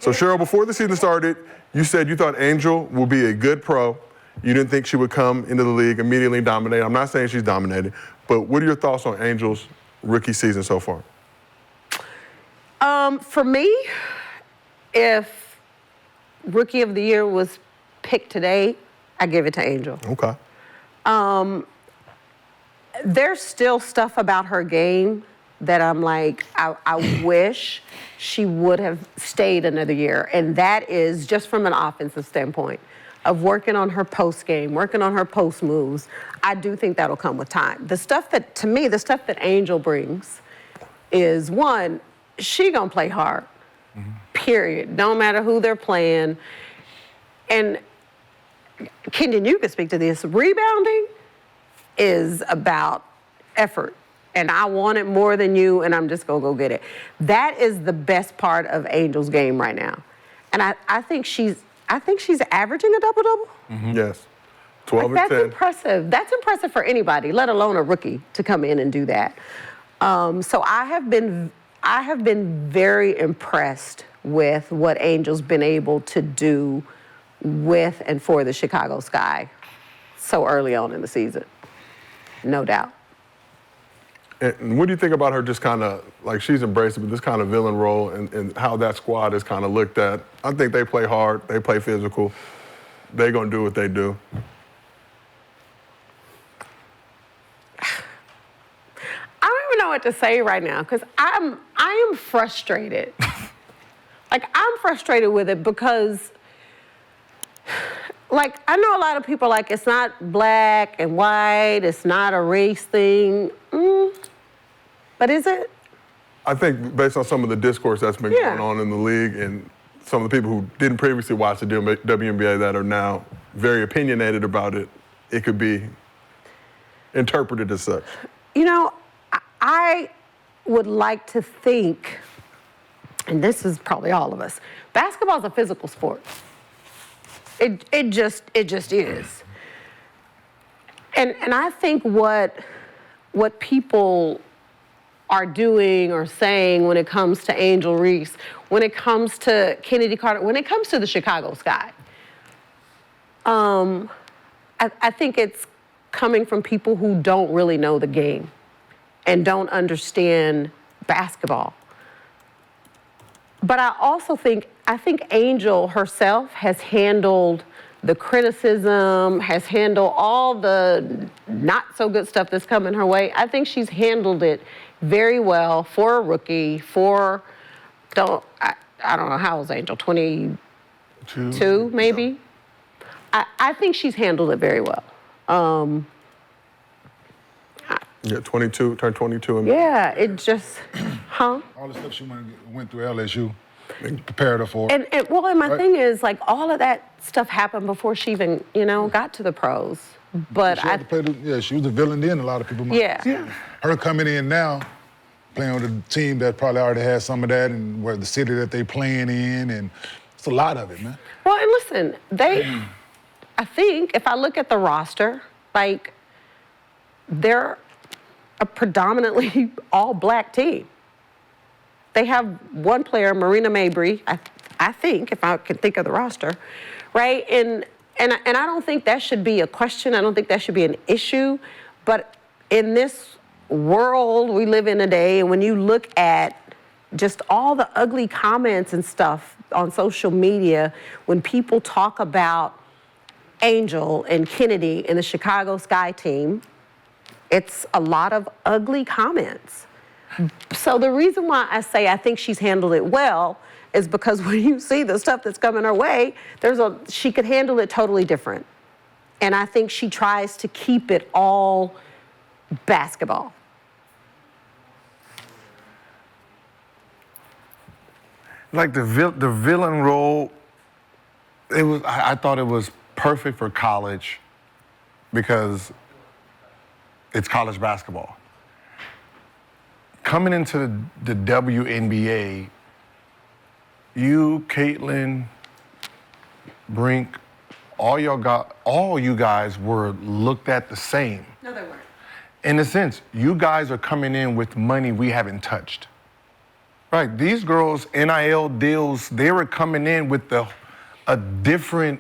So Sheryl, before the season started, you said you thought Angel would be a good pro. You didn't think she would come into the league immediately dominate. I'm not saying she's dominated, but what are your thoughts on Angel's rookie season so far? For me, if Rookie of the Year was picked today, I give it to Angel. Okay. There's still stuff about her game that I'm like, I wish she would have stayed another year. And that is just from an offensive standpoint of working on her post game, working on her post moves. I do think that'll come with time. The stuff that, to me, the stuff that Angel brings is, one, she gonna play hard, period. Don't matter who they're playing. And Kendon, you can speak to this. Rebounding is about effort. And I want it more than you, and I'm just gonna go get it. That is the best part of Angel's game right now. And I think she's averaging a double-double. Yes. 12 and 10. That's impressive. That's impressive for anybody, let alone a rookie, to come in and do that. So I have been very impressed with what Angel's been able to do with and for the Chicago Sky so early on in the season. No doubt. And what do you think about her just kind of, like she's embraced this kind of villain role and how that squad is kind of looked at? I think they play hard, they play physical. They're going to do what they do. I don't even know what to say right now because I am frustrated. Like, I'm frustrated with it because, like, I know a lot of people like, it's not black and white, it's not a race thing. But is it? I think based on some of the discourse that's been going on in the league and some of the people who didn't previously watch the WNBA that are now very opinionated about it, it could be interpreted as such. You know, I would like to think, and this is probably all of us, basketball is a physical sport. It just is. And I think what people are doing or saying when it comes to Angel Reese, when it comes to Kennedy Carter, when it comes to the Chicago Sky, I think it's coming from people who don't really know the game and don't understand basketball. But I also think Angel herself has handled the criticism, has handled all the not so good stuff that's coming her way. I think she's handled it very well for a rookie, I don't know, how old is Angel, 22 maybe? Yeah. I think she's handled it very well. Yeah, 22, turned 22. Yeah, it just, All the stuff she went through LSU, prepared her for. And my thing is, like, all of that stuff happened before she even, got to the pros. But she was a villain then, a lot of people might. Yeah. Her coming in now, playing with a team that probably already has some of that and where the city that they playing in, and it's a lot of it, man. Well, and listen, I think if I look at the roster, like, they're a predominantly all-black team. They have one player, Marina Mabry, I think, if I can think of the roster, right? And I don't think that should be a question. I don't think that should be an issue. But in this world we live in today, and when you look at just all the ugly comments and stuff on social media, when people talk about Angel and Kennedy and the Chicago Sky team, it's a lot of ugly comments. So the reason why I say I think she's handled it well is because when you see the stuff that's coming her way, she could handle it totally different. And I think she tries to keep it all basketball. Like the villain role, I thought it was perfect for college because it's college basketball. Coming into the WNBA, you, Caitlin, Brink, all you guys were looked at the same. No, they weren't. In a sense, you guys are coming in with money we haven't touched. Right. These girls, NIL deals, they were coming in with a different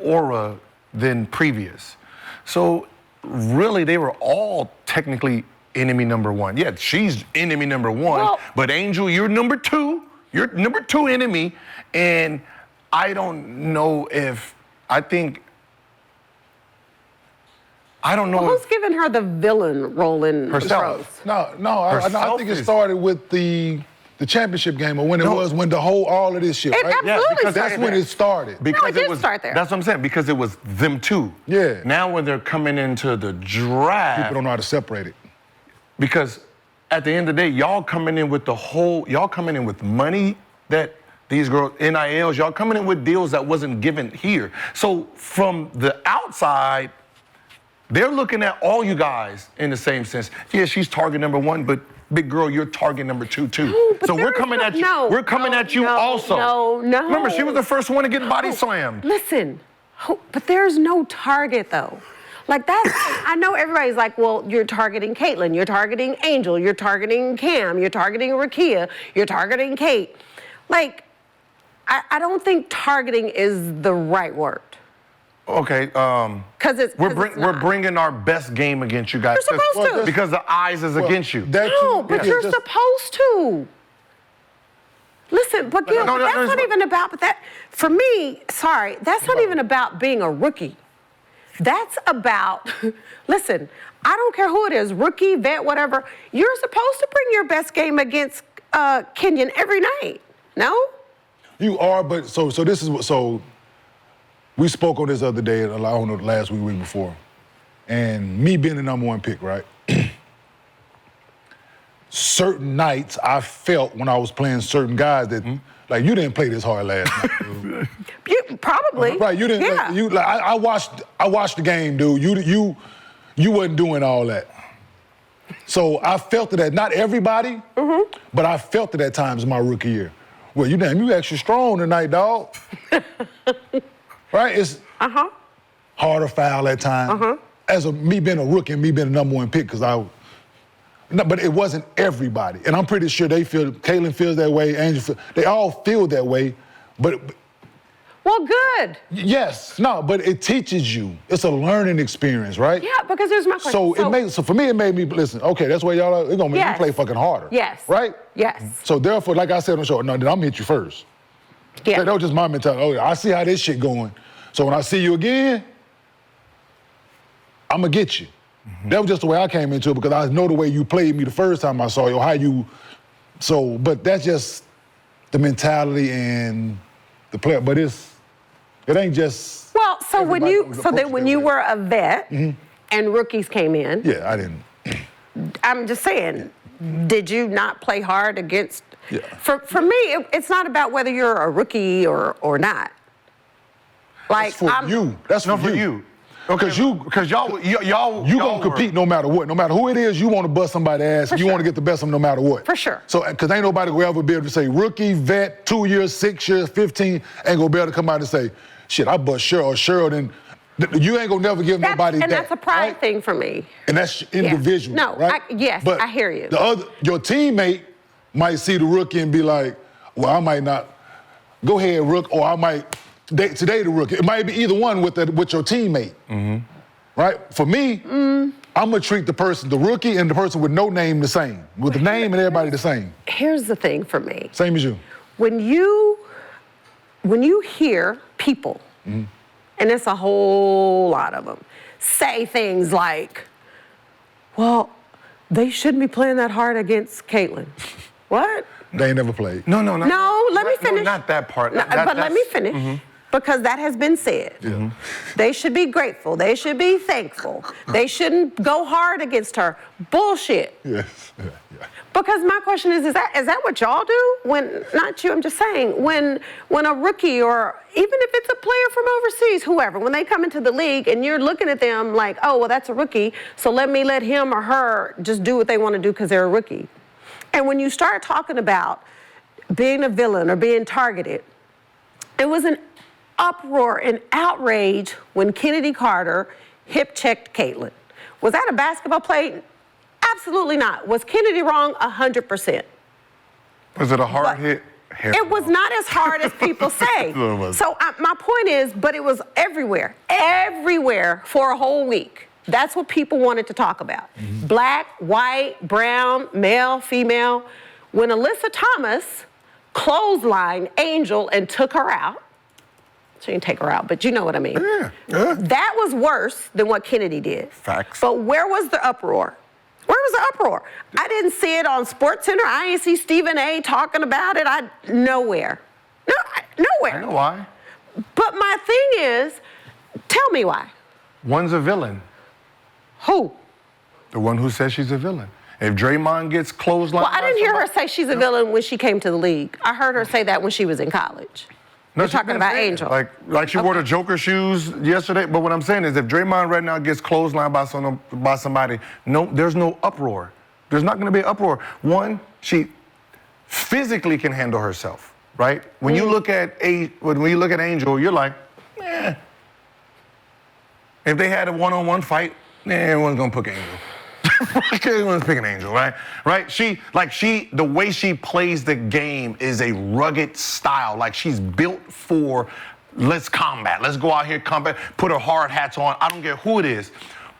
aura than previous. So really, they were all technically enemy number one. Yeah, she's enemy number one, Well, but Angel, you're number two. You're number two enemy, and I don't know if I don't know. Who's giving her the villain role in Herself. Rose? No, I think it started with the championship game, or when when all of this shit, It right? absolutely Because that's started when there. it started. Because it did start there. That's what I'm saying. Because it was them two. Yeah. Now when they're coming into the draft, People don't know how to separate it. because at the end of the day, y'all coming in with money that these girls, NILs, y'all coming in with deals that wasn't given here. So from the outside, they're looking at all you guys in the same sense. Yeah, she's target number one, but big girl, you're target number two too. No, but so we're there is coming no- at you. no, we're coming no, at you no, also. no. Remember, she was the first one to get body slammed. Listen, but there's no target though. Like that's, I know everybody's like, well, you're targeting Caitlin, you're targeting Angel, you're targeting Cam, you're targeting Rakia, you're targeting Kate. Like, I don't think targeting is the right word. Okay. Because it's We're bringing our best game against you guys. You're supposed to. Because the eyes is against you. No, but you're supposed to. Listen, but Gil, No, that's not no. even about, but that, for me, sorry, that's not even about being a rookie. That's about, listen, I don't care who it is, rookie, vet, whatever, you're supposed to bring your best game against Kenyon every night, no? You are, but so this is what, so we spoke on this other day, I don't know, last week, week before, and me being the number one pick, right? Certain nights I felt when I was playing certain guys that, like, you didn't play this hard last night, dude. You probably. Right, you didn't. Yeah. I watched the game, dude. You wasn't doing all that. So I felt it at not everybody, but I felt it at times in my rookie year. Well, you extra strong tonight, dog. Right? It's harder foul at times. As me being a rookie and me being the number one pick, but it wasn't everybody, and I'm pretty sure Caitlin feels that way. Angel, they all feel that way, but. Well, good. Yes, no, but it teaches you. It's a learning experience, right? Yeah, because here's my question. So for me, it made me listen. Okay, that's why y'all are. It's gonna make me play fucking harder. Yes. Right. Yes. So therefore, like I said on the show, no, then I'm gonna hit you first. Yeah. That was just my mentality. Oh, I see how this shit going. So when I see you again, I'm gonna get you. That was just the way I came into it because I know the way you played me the first time I saw you, or how you. So, but that's just the mentality and the player. But it ain't just. Well, so when you were a vet and rookies came in. Yeah, I didn't. I'm just saying, did you not play hard against? Yeah. For me, it's not about whether you're a rookie or not. Like That's for you. That's No, for for you. you. Because y'all gonna compete no matter what. No matter who it is, you want to bust somebody's ass. You sure. want to get the best of them no matter what. For sure. So, because ain't nobody will ever be able to say rookie, vet, 2 years, 6 years, 15, ain't gonna be able to come out and say, shit, I bust Sheryl, then you ain't gonna never give nobody and that. that's a pride right? thing for me. And that's individual, No, right? yes, but I hear you. Your teammate might see the rookie and be like, well, I might not. Go ahead, Rook, or I might today the rookie. It might be either one with your teammate. Right? For me, I'm gonna treat the rookie and the person with no name the same. With the name and everybody the same. Here's the thing for me. Same as you. When you hear people, and it's a whole lot of them, say things like, well, they shouldn't be playing that hard against Caitlin. What? They ain't never played. No, let me finish. No, not that part. But let me finish. Because that has been said. Yeah. They should be grateful. They should be thankful. They shouldn't go hard against her. Bullshit. Yes. Yeah. Because my question is that what y'all do? When, not you, I'm just saying, when a rookie or even if it's a player from overseas, whoever, when they come into the league and you're looking at them like, oh, well, that's a rookie, so let him or her just do what they want to do because they're a rookie. And when you start talking about being a villain or being targeted, it was an uproar and outrage when Kennedy Carter hip-checked Caitlin. Was that a basketball play? Absolutely not. Was Kennedy wrong? 100%. Was it a hard hit? It was not as hard as people say. No, it wasn't. So my point is, but it was everywhere for a whole week. That's what people wanted to talk about. Black, white, brown, male, female. When Alyssa Thomas clotheslined Angel and took her out, she didn't take her out, but you know what I mean. Yeah. That was worse than what Kennedy did. Facts. But where was the uproar? Where was the uproar? I didn't see it on SportsCenter. I didn't see Stephen A. talking about it. Nowhere. Nowhere. I know why. But my thing is, tell me why. One's a villain. Who? The one who says she's a villain. If Draymond gets clotheslined, Well, I didn't hear her say she's a villain when she came to the league. I heard her say that when she was in college. No, You're talking about Angel. Like she wore the Joker shoes yesterday. But what I'm saying is, if Draymond right now gets clotheslined by somebody, there's no uproar. There's not going to be an uproar. One, she physically can handle herself, right? When you look at Angel, you're like, eh. If they had a one-on-one fight, everyone's gonna pick Angel. Everyone's picking Angel, right? Right? The way she plays the game is a rugged style. Like, she's built for, let's combat. Let's go out here, combat, put her hard hats on. I don't care who it is.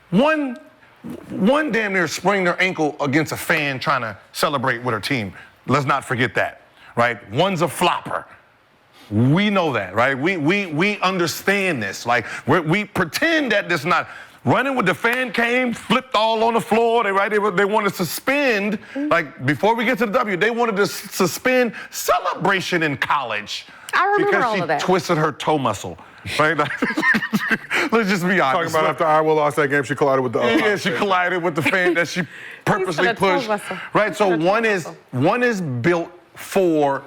One damn near sprained her ankle against a fan trying to celebrate with her team. Let's not forget that, right? One's a flopper. We know that, right? We understand this. Like, we pretend that this not. Running with the fan came, flipped all on the floor. They wanted to suspend, like, before we get to the W, they wanted to suspend celebration in college. I remember because all she of that. twisted her toe muscle, right? Let's just be honest. Talking about after Iowa lost that game, she collided with the other. Yeah, she collided with the fan that she purposely a toe pushed. muscle. Right, so one is built for,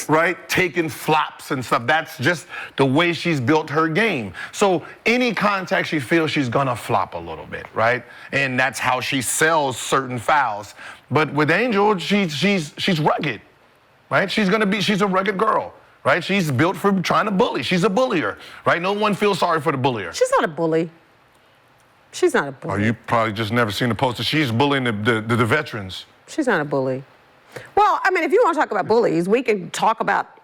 right, taking flops and stuff. That's just the way she's built her game. So any contact she feels, she's gonna flop a little bit, right? And that's how she sells certain fouls. But with Angel, she's rugged, right? She's a rugged girl, right? She's built for trying to bully. She's a bullier, right? No one feels sorry for the bullier. She's not a bully. She's not a bully. Oh, you probably just never seen the poster. She's bullying the veterans. She's not a bully. Well, I mean, if you want to talk about bullies, we can talk about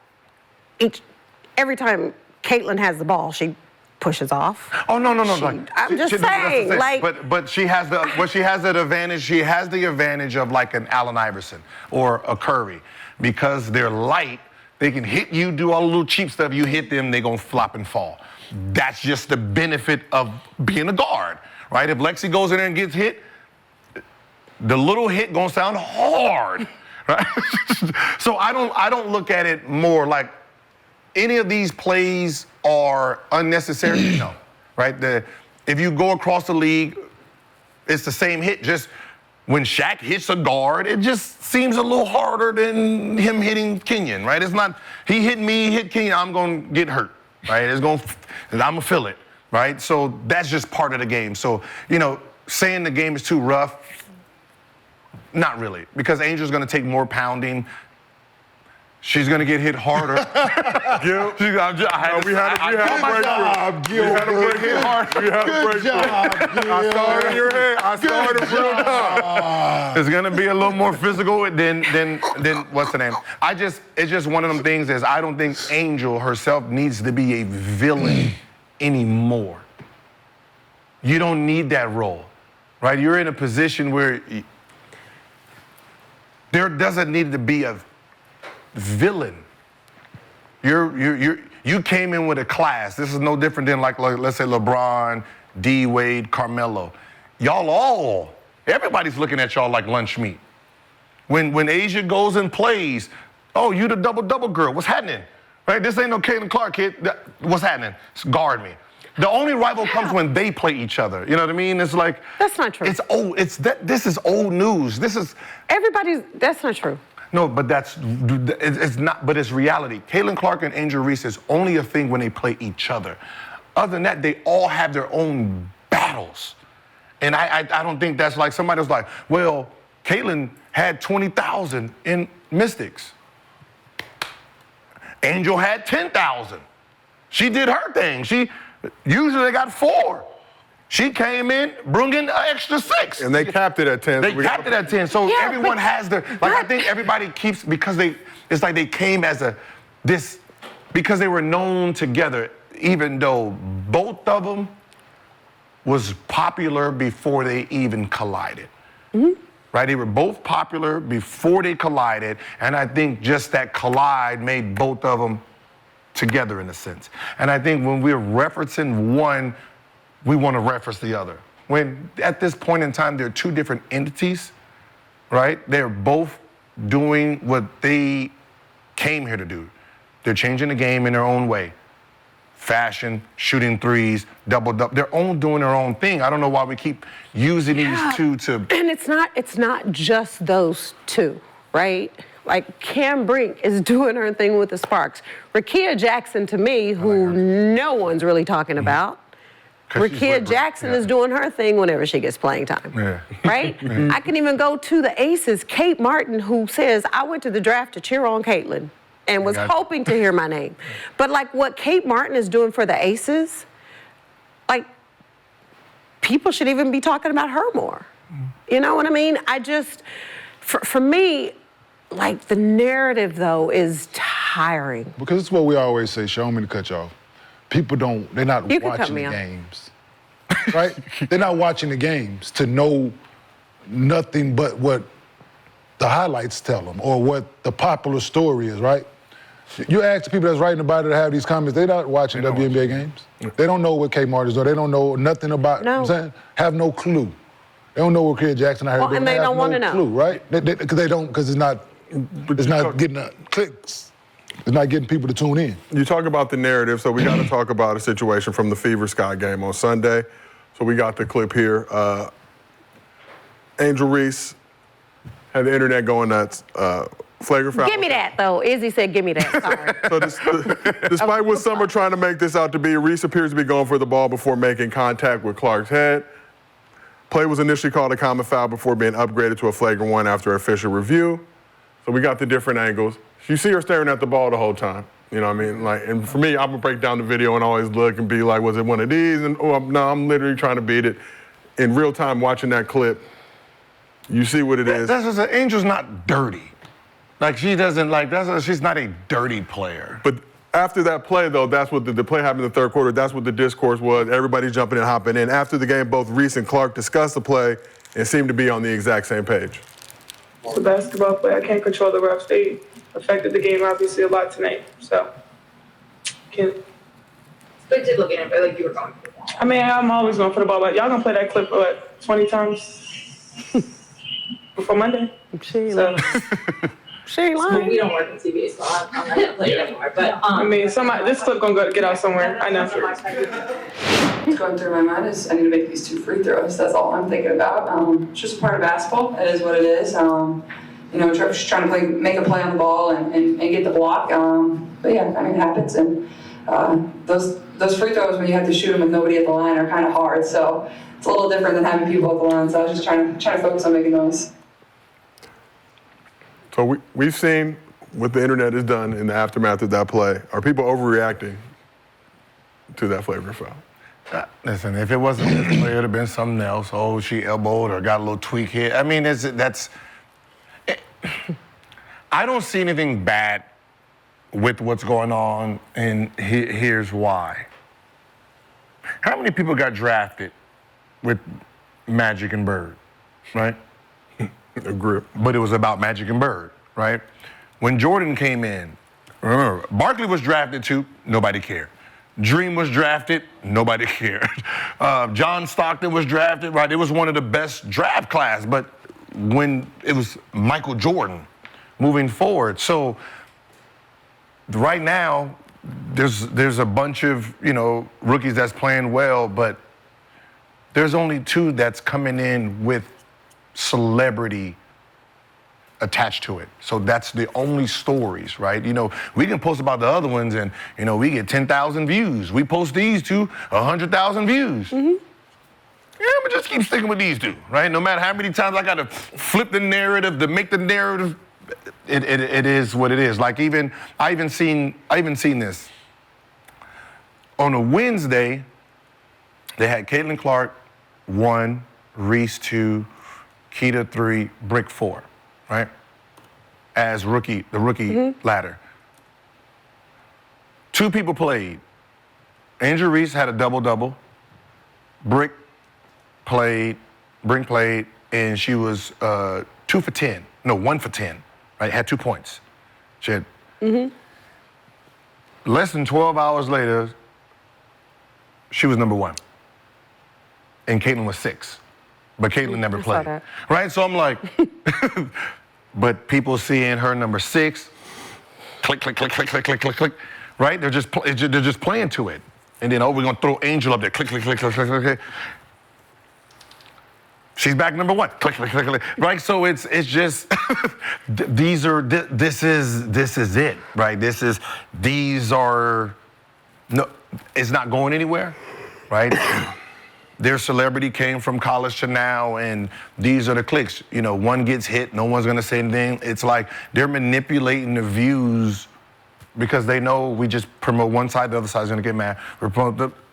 every time Caitlin has the ball, she pushes off. Oh no! I'm just saying, like, but she has that advantage. She has the advantage of like an Allen Iverson or a Curry, because they're light. They can hit you, do all the little cheap stuff. You hit them, they gonna flop and fall. That's just the benefit of being a guard, right? If Lexi goes in there and gets hit, the little hit gonna sound hard. Right? So I don't look at it more like any of these plays are unnecessary. No, right? If you go across the league, it's the same hit. Just when Shaq hits a guard, it just seems a little harder than him hitting Kenyon, right? It's not, he hit me, hit Kenyon, I'm gonna get hurt, right? I'm gonna feel it, right? So that's just part of the game. So, saying the game is too rough, not really, because Angel's gonna take more pounding. She's gonna get hit harder. Gil, we had a breakthrough. We had a breakthrough. I saw it in your head. I saw it real time. It's gonna be a little more physical than what's the name? It's just one of them things is I don't think Angel herself needs to be a villain anymore. You don't need that role, right? You're in a position where there doesn't need to be a villain. You came in with a class. This is no different than like let's say LeBron, D Wade, Carmelo. Everybody's looking at y'all like lunch meat. When Asia goes and plays, oh, you the double girl. What's happening? Right? This ain't no Caitlin Clark kid. What's happening? Guard me. The only rival comes when they play each other. You know what I mean? It's like that's not true. It's old. This is old news. That's not true. No, but it's not. But it's reality. Caitlin Clark and Angel Reese is only a thing when they play each other. Other than that, they all have their own battles, and I don't think that's like somebody was like, well, Caitlin had 20,000 in Mystics. Angel had 10,000. She did her thing. Usually they got 4. She came in, bringing an extra 6. And they capped it at 10. They capped it at 10. So Yeah, everyone but- has their, I think everybody keeps, because it's like they came as because they were known together, even though both of them was popular before they even collided. Right? They were both popular before they collided, and I think just that collide made both of them together in a sense. And I think when we're referencing one, we want to reference the other. When at this point in time, they're two different entities, right? They're both doing what they came here to do. They're changing the game in their own way. Fashion, shooting threes, double. They're all doing their own thing. I don't know why we keep using these two to. And it's not just those two, right? Like Cam Brink is doing her thing with the Sparks. Rakia Jackson, to me, who no one's really talking about. Rakia Jackson is doing her thing whenever she gets playing time, right? I can even go to the Aces, Kate Martin, who says, I went to the draft to cheer on Caitlin and was hoping to hear my name. But like what Kate Martin is doing for the Aces, like people should even be talking about her more. You know what I mean? I just, for me, like the narrative though is tiring. Because it's what we always say, show me to cut you off. People they're not You can cut watching me the off. games, right? They're not watching the games to know nothing but what the highlights tell them or what the popular story is, right? You ask the people that's writing about it to have these comments, they're not watching WNBA games. They don't know what Kate Martin's doing. They don't know nothing about it. No. You know what I'm saying? Have no clue. They don't know what Rakia Jackson out here doing. And they don't want to know. Clue, right? Because it's not getting clicks. It's not getting people to tune in. You talk about the narrative, so we got to talk about a situation from the Fever Sky game on Sunday. So we got the clip here. Angel Reese had the internet going nuts. Flagrant foul. Give me that though. Izzy said, give me that. Sorry. So despite what some are trying to make this out to be, Reese appears to be going for the ball before making contact with Clark's head. Play was initially called a common foul before being upgraded to a flagrant one after official review. So we got the different angles. You see her staring at the ball the whole time. You know what I mean? Like, and for me, I'm gonna break down the video and always look and be like, was it one of these? And no, I'm literally trying to beat it. In real time, watching that clip, you see what it is. Angel's not dirty. Like she doesn't she's not a dirty player. But after that play, though, that's what the play happened in the third quarter. That's what the discourse was. Everybody's jumping and hopping in. After the game, both Reese and Clark discussed the play and seemed to be on the exact same page. It's a basketball play. I can't control the refs. They affected the game obviously a lot tonight. So, can't. But it did look in it, but like you were going for that. I mean, I'm always going for the ball, but y'all gonna play that clip, 20 times before Monday? She ain't So, She ain't lying. We don't work in TV, so I'm not gonna play it anymore. But I mean, this clip gonna get out somewhere. I know. What's going through my mind is I need to make these 2 free throws. That's all I'm thinking about. It's just a part of basketball. It is what it is. Just trying to make a play on the ball and get the block. But yeah, I mean, it happens. And those free throws when you have to shoot them with nobody at the line are kind of hard. So it's a little different than having people at the line. So I was just trying to focus on making those. So we've seen what the internet has done in the aftermath of that play. Are people overreacting to that flagrant foul? Listen, if it wasn't this play, it would have been something else. Oh, she elbowed or got a little tweak here. I mean, I don't see anything bad with what's going on, and here's why. How many people got drafted with Magic and Bird, right? A grip. But it was about Magic and Bird, right? When Jordan came in, remember, Barkley was drafted too, nobody cared. Dream was drafted, nobody cared. John Stockton was drafted, right? It was one of the best draft class, but when it was Michael Jordan moving forward. So right now, there's a bunch of, rookies that's playing well, but there's only 2 that's coming in with celebrity attached to it. So that's the only stories, right? We can post about the other ones and, we get 10,000 views. We post these 2, 100,000 views. Mm-hmm. Yeah, but just keep sticking with these 2, right? No matter how many times I got to flip the narrative to make the narrative, it is what it is. Like I even seen this. On a Wednesday, they had Caitlin Clark 1, Reese 2, Keita 3, Brick 4, right? As the rookie ladder. 2 people played. Angel Reese had a double-double. Brick played, and she was 2 for 10. No, 1 for 10, right? Had 2 points. She had, less than 12 hours later, she was number 1. And Caitlin was 6. But Caitlin never I saw played. that. Right? So I'm like, but people seeing her number 6, click, click, click, click, click, click, click, click. Right? They're just playing to it. And then, we're going to throw Angel up there. Click, click, click, click, click, click, click. She's back number 1. Click, click, click, click. Right? So it's just, this is it, right? No, it's not going anywhere, right? Their celebrity came from college to now, and these are the clicks. One gets hit, no one's going to say anything. It's like they're manipulating the views because they know we just promote one side, the other side's gonna get mad.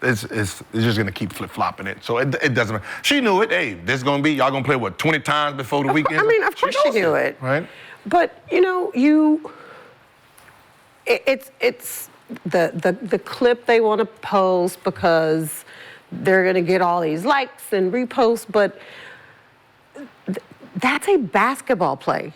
It's just gonna keep flip-flopping it. So it doesn't matter. She knew it. Hey, this is gonna be, y'all gonna play, 20 times before the weekend? I mean, of course she knew it. Right? But, it's the clip they want to post because they're gonna get all these likes and reposts, but that's a basketball play.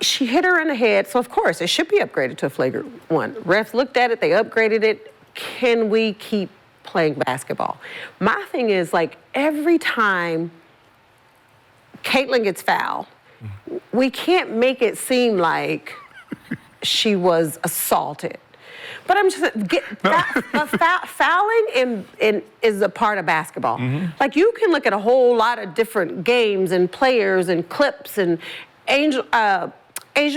She hit her in the head, so of course it should be upgraded to a flagrant 1. Refs looked at it, they upgraded it. Can we keep playing basketball? My thing is, every time Caitlin gets fouled, we can't make it seem like she was assaulted. But I'm just fouling is a part of basketball. You can look at a whole lot of different games and players and clips and Asia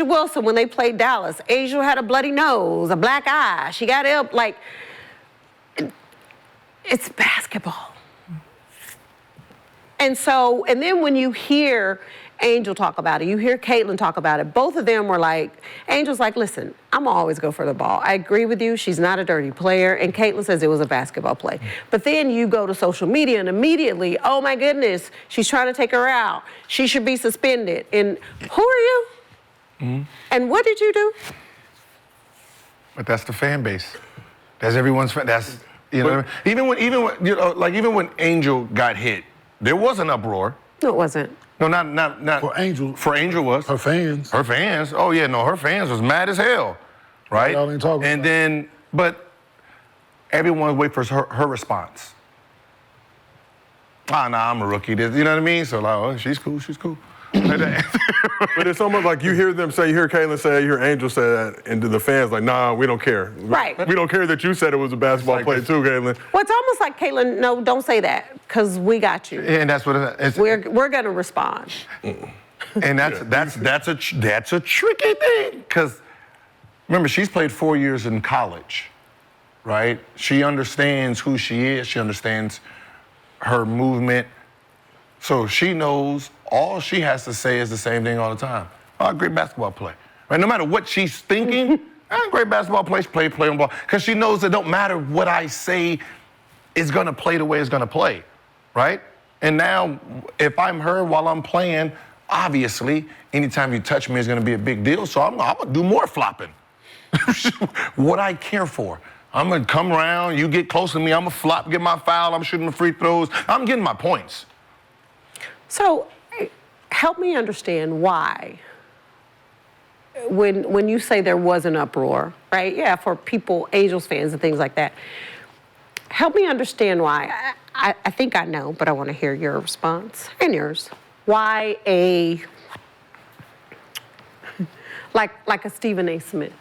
Wilson when they played Dallas. Asia had a bloody nose, a black eye. She got ill. It's basketball. And then when you hear Angel talk about it, you hear Caitlin talk about it, both of them were like, Angel's like, listen, I'm gonna always go for the ball. I agree with you, she's not a dirty player, and Caitlin says it was a basketball play. But then you go to social media and immediately, oh my goodness, she's trying to take her out. She should be suspended. And who are you? And what did you do? But that's the fan base. That's everyone's fan. That's, what I mean? Even when Angel got hit, there was an uproar. No, it wasn't. No, not For Angel. For Angel was. Her fans. Her fans. Oh yeah, no, her fans was mad as hell, right? Y'all ain't talking and about then, but everyone wait for her response. I'm a rookie. You know what I mean? So she's cool. But it's almost like you hear Caitlin say, you hear Angel say that, and to the fans, nah, we don't care. Right. We don't care that you said it was a basketball play too, Caitlin. Well, it's almost like, Caitlin, no, don't say that, because we got you. And that's what it is. We're gonna respond. And that's a tricky thing, because remember, she's played 4 years in college, right? She understands who she is. She understands her movement. So she knows all she has to say is the same thing all the time. Great basketball play. Right? No matter what she's thinking, great basketball play, play on ball. Because she knows it don't matter what I say, it's gonna play the way it's gonna play, right? And now, if I'm her while I'm playing, obviously, anytime you touch me is gonna be a big deal, so I'm gonna do more flopping. What I care for. I'm gonna come around, you get close to me, I'm gonna flop, get my foul, I'm shooting my free throws, I'm getting my points. So, help me understand why, when you say there was an uproar, right? Yeah, for people, Angels fans and things like that. Help me understand why. I think I know, but I want to hear your response and yours. Why like a Stephen A. Smith?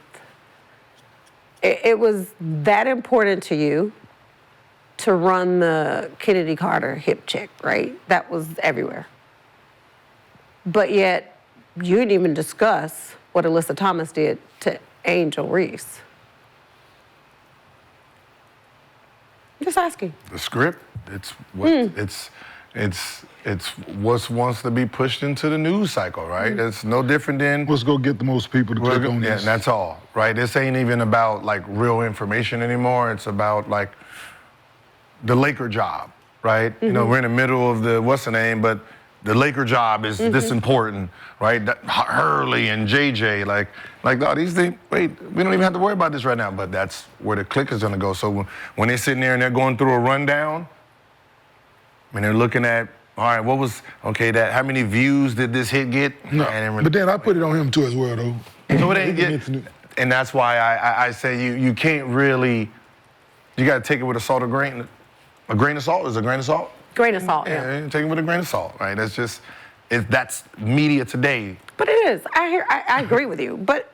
It was that important to you to run the Kennedy Carter hip check, right? That was everywhere. But yet, you didn't even discuss what Alyssa Thomas did to Angel Reese. I'm just asking. The script, it's what wants to be pushed into the news cycle, right? It's no different than Let's go get the most people to click on yeah, this. and that's all, right? This ain't even about real information anymore. It's about the Laker job, right? You know, we're in the middle of the, what's the name, but the Laker job is this important, right? Hurley and JJ, like, no, these things, wait, we don't even have to worry about this right now, but that's where the click is gonna go. So when they're sitting there and they're going through a rundown, when they're looking at, all right, how many views did this hit get? No, but then I put it on him too as well, though. So it ain't get, and that's why I say you can't really, you gotta take it with a grain of salt. Is a grain of salt? Grain of salt, yeah. Take it with a grain of salt, right? That's just, that's media today. But it is. I agree with you. But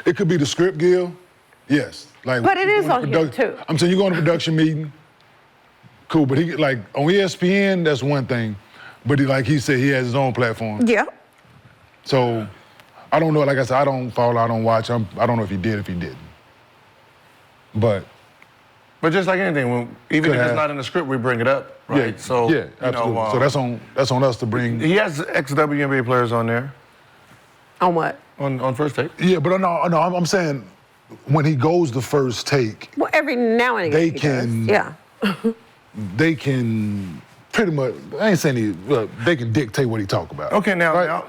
it could be the script, Gil. Yes. Like, but it is on him too. I'm saying you go on a production meeting. Cool, but he like on ESPN, that's one thing. But he said he has his own platform. Yeah. So I don't know. Like I said, I don't follow. I don't watch. I don't know if he did, if he didn't. But just like anything, even if it's not in the script, we bring it up, right? Yeah, so yeah, absolutely. So that's on us to bring. He has ex-WNBA players on there. On what? On First Take. Yeah, but no, I'm saying when he goes to First Take. Well, every now and again they can. Yeah. They can pretty much. I ain't saying they can dictate what he talk about. Okay, now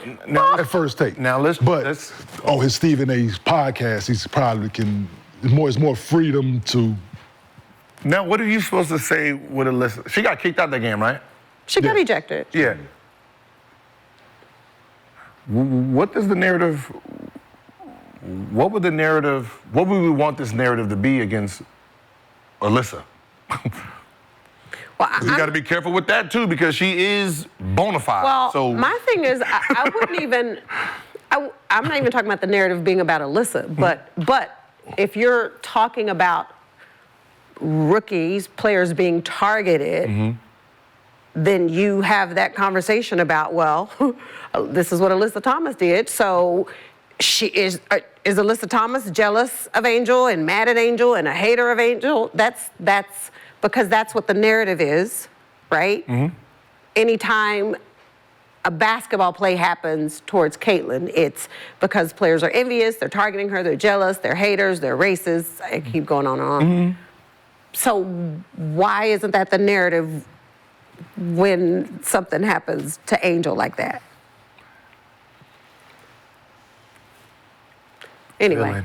at First Take. Now let's. His Stephen A's podcast, he's probably can. It's more freedom to. Now, what are you supposed to say with Alyssa? She got kicked out of the game, right? She got ejected. Yeah. What does the narrative? What would we want this narrative to be against Alyssa? Well, you got to be careful with that too, because she is bona fide. Well, so my thing is, I wouldn't even. I'm not even talking about the narrative being about Alyssa, but if you're talking about rookies, players being targeted, then you have that conversation about, well, this is what Alyssa Thomas did. So is Alyssa Thomas jealous of Angel and mad at Angel and a hater of Angel? That's because that's what the narrative is, right? Anytime a basketball play happens towards Caitlin, it's because players are envious, they're targeting her, they're jealous, they're haters, they're racist. I keep going on and on. So why isn't that the narrative when something happens to Angel like that? Anyway.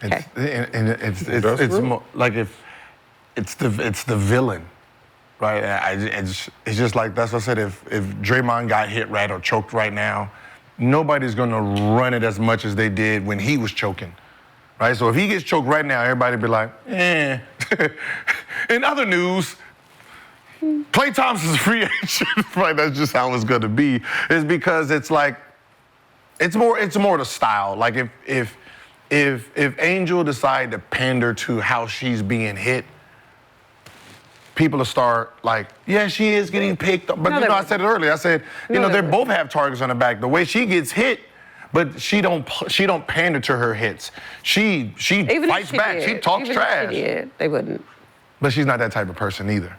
Okay. It's more like if it's the villain, right? It's just like, that's what I said. If Draymond got hit right or choked right now, nobody's gonna run it as much as they did when he was choking. Right, so if he gets choked right now, everybody be like, eh. In other news, Klay Thompson's a free agent. Right, that's just how it's gonna be. Is because it's like, it's more the style. Like if Angel decide to pander to how she's being hit, people will start like, yeah, she is getting picked up. But I said it earlier. I said, they both have targets on the back. The way she gets hit. But she don't pander to her hits. She fights back. She talks trash. They wouldn't. But she's not that type of person either.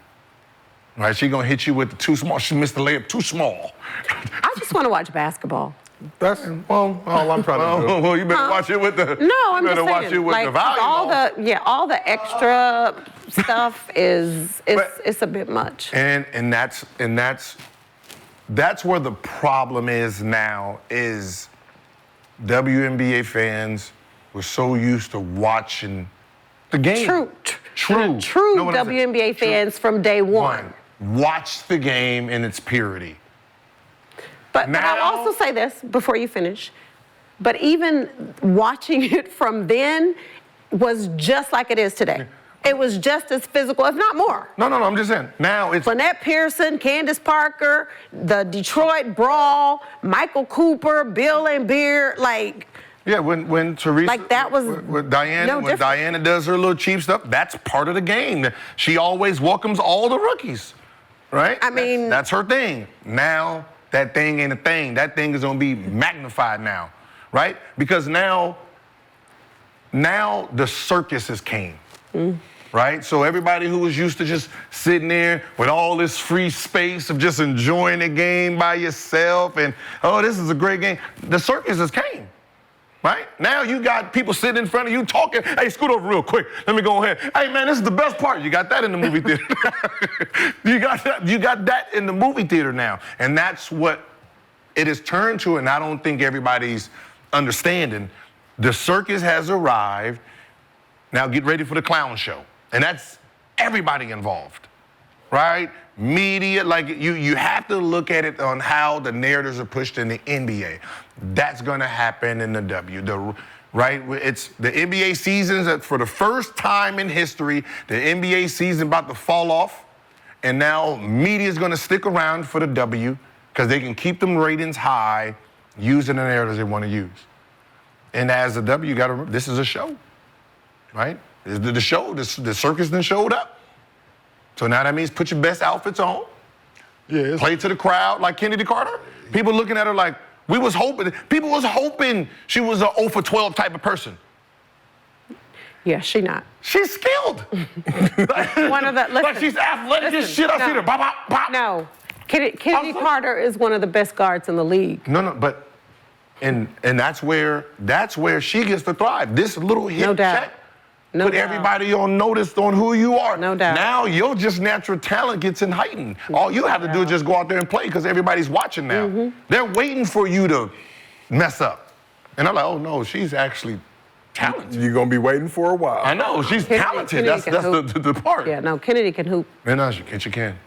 Right? She gonna hit you with the too small. She missed the layup too small. I just want to watch basketball. That's all I'm trying to do. Well, you better watch it with the. No, I'm just saying. Watch it with the volume. all the extra stuff it's a bit much. And that's where the problem is now. Is WNBA fans were so used to watching the game. True WNBA fans from day one. Watch the game in its purity. But I'll also say this before you finish. But even watching it from then was just like it is today. It was just as physical, if not more. No, I'm just saying. Now it's Lynette Pearson, Candace Parker, the Detroit Brawl, Michael Cooper, Bill and Beer, like. Yeah, when Teresa, like that was with Diana, when Diana does her little cheap stuff, that's part of the game. She always welcomes all the rookies, right? I mean, that's her thing. Now that thing ain't a thing. That thing is gonna be magnified now, right? Because now the circuses came. Right? So everybody who was used to just sitting there with all this free space of just enjoying the game by yourself and, oh, this is a great game, the circuses came. Right? Now you got people sitting in front of you talking. Hey, scoot over real quick. Let me go ahead. Hey, man, this is the best part. You got that in the movie theater. You got that in the movie theater now. And that's what it has turned to, and I don't think everybody's understanding. The circus has arrived. Now get ready for the clown show. And that's everybody involved, right? Media, like you have to look at it on how the narratives are pushed in the NBA. That's going to happen in the W. Right? It's the NBA seasons that for the first time in history, the NBA season about to fall off, and now media is going to stick around for the W because they can keep them ratings high using the narratives they want to use. And as a W, you got to remember, this is a show, right? The show, the circus then showed up. So now that means put your best outfits on. Yeah, Play to the crowd like Kennedy Carter. People looking at her like, people was hoping she was a 0 for 12 type of person. Yeah, she not. She's skilled. One of the, listen, like she's athletic as shit. I see her. Bop, bop, bop. No, Kennedy Carter is one of the best guards in the league. No, but, and that's where she gets to thrive. This little hit No doubt. check. No Put doubt. everybody on notice on who you are. No doubt. Now your just natural talent gets heightened. All you have to do is just go out there and play because everybody's watching now. Mm-hmm. They're waiting for you to mess up. And I'm like, oh no, she's actually talented. You're going to be waiting for a while. I know, she's talented. Kennedy That's can hoop. the part. Yeah, no, Kennedy can hoop. And she can.